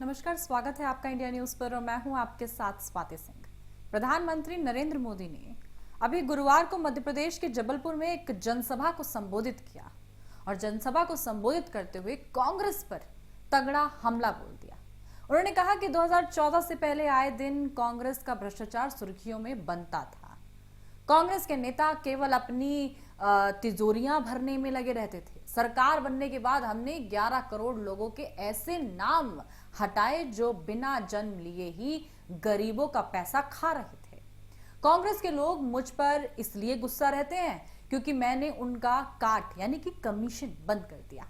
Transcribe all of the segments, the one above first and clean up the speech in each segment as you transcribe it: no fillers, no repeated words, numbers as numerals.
नमस्कार, स्वागत है आपका इंडिया न्यूज पर और मैं हूं आपके साथ स्वाति सिंह। प्रधानमंत्री नरेंद्र मोदी ने अभी गुरुवार को मध्य प्रदेश के जबलपुर में एक जनसभा को संबोधित किया और जनसभा को संबोधित करते हुए कांग्रेस पर तगड़ा हमला बोल दिया। उन्होंने कहा कि 2014 से पहले आए दिन कांग्रेस का भ्रष्टाचार सुर्खियों में बनता था। कांग्रेस के नेता केवल अपनी तिजोरियां भरने में लगे रहते थे। सरकार बनने के बाद हमने 11 करोड़ लोगों के ऐसे नाम हटाए जो बिना जन्म लिए ही गरीबों का पैसा खा रहे थे। कांग्रेस के लोग मुझ पर इसलिए गुस्सा रहते हैं क्योंकि मैंने उनका काट यानी कि कमीशन बंद कर दिया।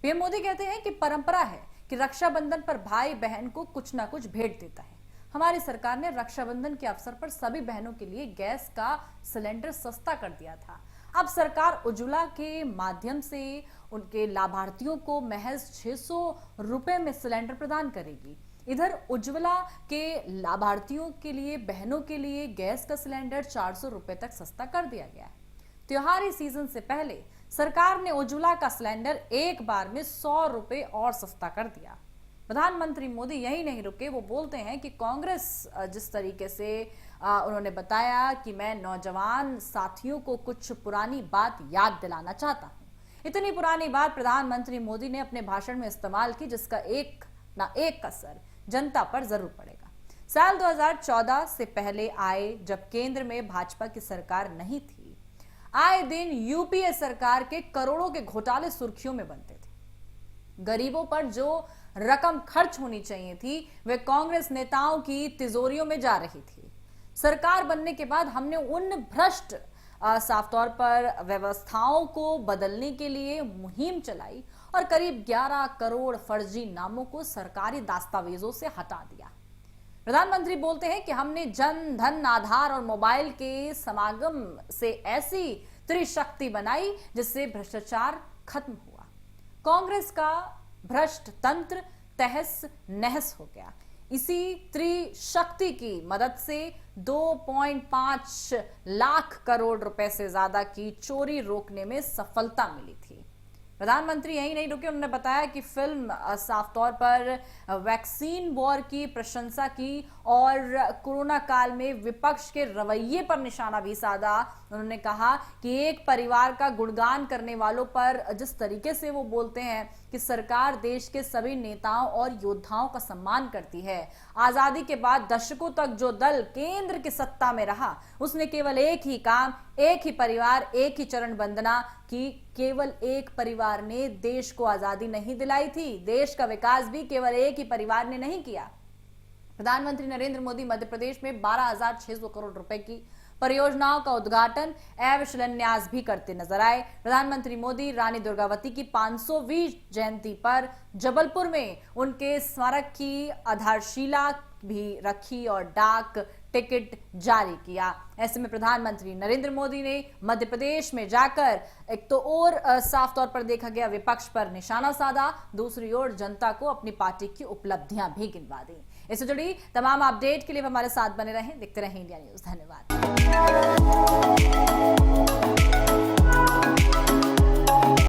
पीएम मोदी कहते हैं कि परंपरा है कि रक्षाबंधन पर भाई बहन को कुछ ना कुछ भेंट देता है। हमारी सरकार ने रक्षाबंधन के अवसर पर सभी बहनों के लिए गैस का सिलेंडर सस्ता कर दिया था। अब सरकार उज्ज्वला के माध्यम से उनके लाभार्थियों को महज 600 रुपए में सिलेंडर प्रदान करेगी। इधर उज्ज्वला के लाभार्थियों के लिए बहनों के लिए गैस का सिलेंडर 400 रुपए तक सस्ता कर दिया गया है। त्योहारी सीजन से पहले सरकार ने उज्ज्वला का सिलेंडर एक बार में 100 रुपए और सस्ता कर दिया। प्रधानमंत्री मोदी यही नहीं रुके, वो बोलते हैं कि कांग्रेस जिस तरीके से उन्होंने बताया कि मैं नौजवान साथियों को कुछ पुरानी बात याद दिलाना चाहता हूं। इतनी पुरानी बात प्रधानमंत्री मोदी ने अपने भाषण में इस्तेमाल की जिसका एक ना एक असर जनता पर जरूर पड़ेगा। साल 2014 से पहले आए जब केंद्र में भाजपा की सरकार नहीं थी, आए दिन यूपीए सरकार के करोड़ों के घोटाले सुर्खियों में बनते थे। गरीबों पर जो रकम खर्च होनी चाहिए थी वे कांग्रेस नेताओं की तिजोरियों में जा रही थी। सरकार बनने के बाद हमने उन भ्रष्ट साफ तौर पर व्यवस्थाओं को बदलने के लिए मुहिम चलाई और करीब 11 करोड़ फर्जी नामों को सरकारी दस्तावेजों से हटा दिया। प्रधानमंत्री बोलते हैं कि हमने जन धन आधार और मोबाइल के समागम से ऐसी त्रिशक्ति बनाई जिससे भ्रष्टाचार खत्म हुआ। कांग्रेस का भ्रष्ट तंत्र तहस नहस हो गया। इसी त्रिशक्ति की मदद से 2.5 लाख करोड़ रुपए से ज्यादा की चोरी रोकने में सफलता मिली थी। प्रधानमंत्री यही नहीं रुके, उन्होंने बताया कि फिल्म साफ तौर पर वैक्सीन वॉर की प्रशंसा की और कोरोना काल में विपक्ष के रवैये पर निशाना भी साधा। उन्होंने कहा कि एक परिवार का गुणगान करने वालों पर जिस तरीके से वो बोलते हैं कि सरकार देश के सभी नेताओं और योद्धाओं का सम्मान करती है। आजादी के बाद दशकों तक जो दल केंद्र की सत्ता में रहा उसने केवल एक ही काम, एक ही परिवार, एक ही चरण वंदना की। केवल एक परिवार ने देश को आजादी नहीं दिलाई थी, देश का विकास भी केवल एक ही परिवार ने नहीं किया। प्रधानमंत्री नरेंद्र मोदी मध्य प्रदेश में 12,600 करोड़ रुपए की परियोजनाओं का उद्घाटन एवं शिलान्यास भी करते नजर आए। प्रधानमंत्री मोदी रानी दुर्गावती की 500वीं जयंती पर जबलपुर में उनके स्मारक की आधारशिला भी रखी और डाक टिकट जारी किया। ऐसे में प्रधानमंत्री नरेंद्र मोदी ने मध्य प्रदेश में जाकर एक तो और साफ तौर पर देखा गया विपक्ष पर निशाना साधा, दूसरी ओर जनता को अपनी पार्टी की उपलब्धियां भी गिनवा दी। इससे जुड़ी तमाम अपडेट के लिए हमारे साथ बने रहें, देखते रहें इंडिया न्यूज। धन्यवाद।